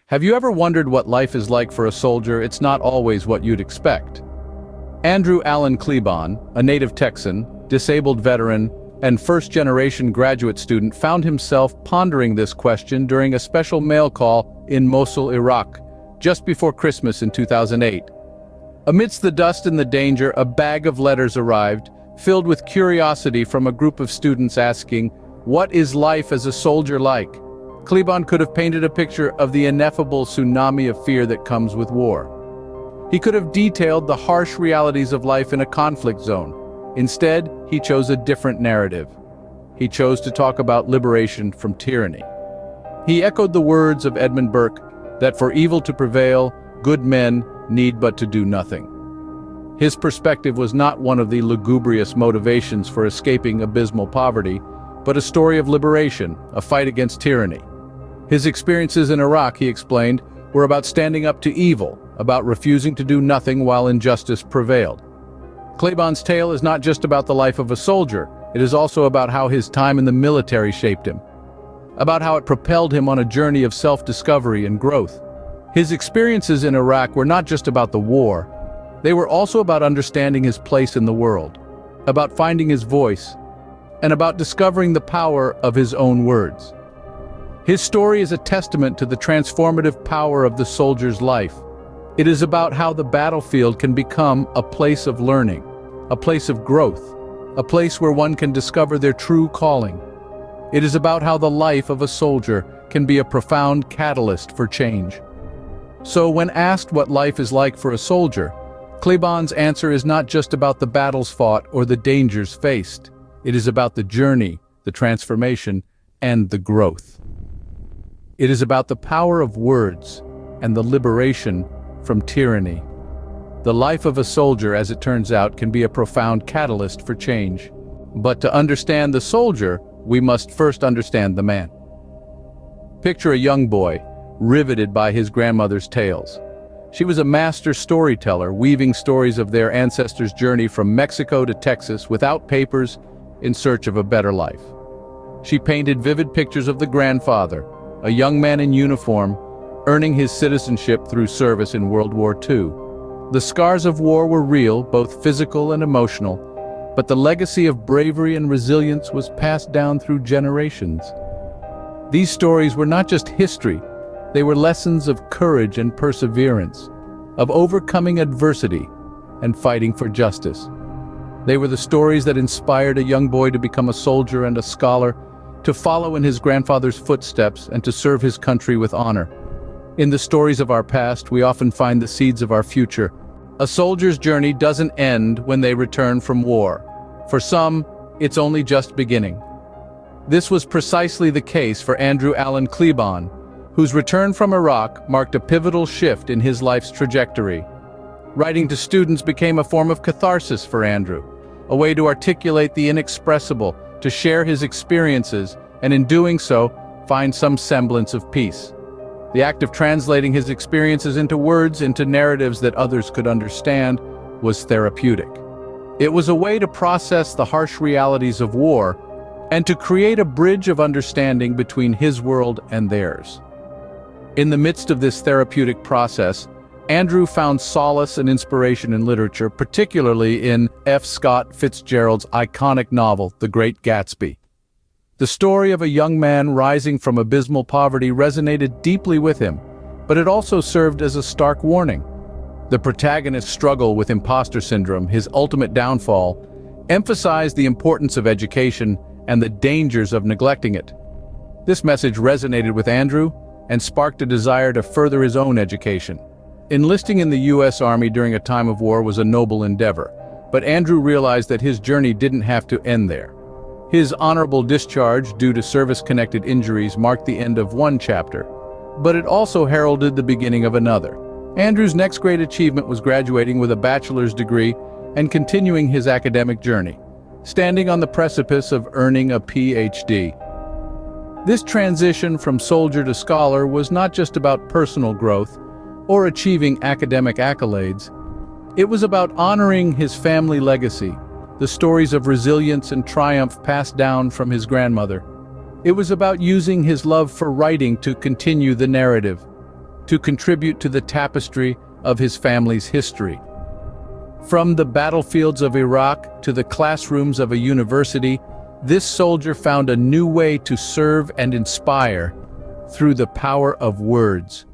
Have you ever wondered what life is like for a soldier? It's not always what you'd expect. Andrew Allen Klebon, a native Texan, disabled veteran, and first-generation graduate student, found himself pondering this question during a special mail call in Mosul, Iraq, just before Christmas in 2008. Amidst the dust and the danger, a bag of letters arrived, filled with curiosity from a group of students asking, "What is life as a soldier like?" Klebon could have painted a picture of the ineffable tsunami of fear that comes with war. He could have detailed the harsh realities of life in a conflict zone. Instead, he chose a different narrative. He chose to talk about liberation from tyranny. He echoed the words of Edmund Burke, that for evil to prevail, good men need but to do nothing. His perspective was not one of the lugubrious motivations for escaping abysmal poverty, but a story of liberation, a fight against tyranny. His experiences in Iraq, he explained, were about standing up to evil, about refusing to do nothing while injustice prevailed. Klebon's tale is not just about the life of a soldier, it is also about how his time in the military shaped him, about how it propelled him on a journey of self-discovery and growth. His experiences in Iraq were not just about the war, they were also about understanding his place in the world, about finding his voice, and about discovering the power of his own words. His story is a testament to the transformative power of the soldier's life. It is about how the battlefield can become a place of learning, a place of growth, a place where one can discover their true calling. It is about how the life of a soldier can be a profound catalyst for change. So when asked what life is like for a soldier, Klebon's answer is not just about the battles fought or the dangers faced. It is about the journey, the transformation, and the growth. It is about the power of words and the liberation from tyranny. The life of a soldier, as it turns out, can be a profound catalyst for change. But to understand the soldier, we must first understand the man. Picture a young boy, riveted by his grandmother's tales. She was a master storyteller, weaving stories of their ancestors' journey from Mexico to Texas without papers, in search of a better life. She painted vivid pictures of the grandfather, a young man in uniform, earning his citizenship through service in World War II. The scars of war were real, both physical and emotional, but the legacy of bravery and resilience was passed down through generations. These stories were not just history, they were lessons of courage and perseverance, of overcoming adversity and fighting for justice. They were the stories that inspired a young boy to become a soldier and a scholar, to follow in his grandfather's footsteps and to serve his country with honor. In the stories of our past, we often find the seeds of our future. A soldier's journey doesn't end when they return from war. For some, it's only just beginning. This was precisely the case for Andrew Allen Klebon, whose return from Iraq marked a pivotal shift in his life's trajectory. Writing to students became a form of catharsis for Andrew, a way to articulate the inexpressible, to share his experiences, and in doing so, find some semblance of peace. The act of translating his experiences into words, into narratives that others could understand, was therapeutic. It was a way to process the harsh realities of war and to create a bridge of understanding between his world and theirs. In the midst of this therapeutic process, Andrew found solace and inspiration in literature, particularly in F. Scott Fitzgerald's iconic novel, The Great Gatsby. The story of a young man rising from abysmal poverty resonated deeply with him, but it also served as a stark warning. The protagonist's struggle with imposter syndrome, his ultimate downfall, emphasized the importance of education and the dangers of neglecting it. This message resonated with Andrew and sparked a desire to further his own education. Enlisting in the U.S. Army during a time of war was a noble endeavor, but Andrew realized that his journey didn't have to end there. His honorable discharge due to service-connected injuries marked the end of one chapter, but it also heralded the beginning of another. Andrew's next great achievement was graduating with a bachelor's degree and continuing his academic journey, standing on the precipice of earning a Ph.D. This transition from soldier to scholar was not just about personal growth or achieving academic accolades. It was about honoring his family legacy, the stories of resilience and triumph passed down from his grandmother. It was about using his love for writing to continue the narrative. to contribute to the tapestry of his family's history. From the battlefields of Iraq to the classrooms of a university, this soldier found a new way to serve and inspire through the power of words.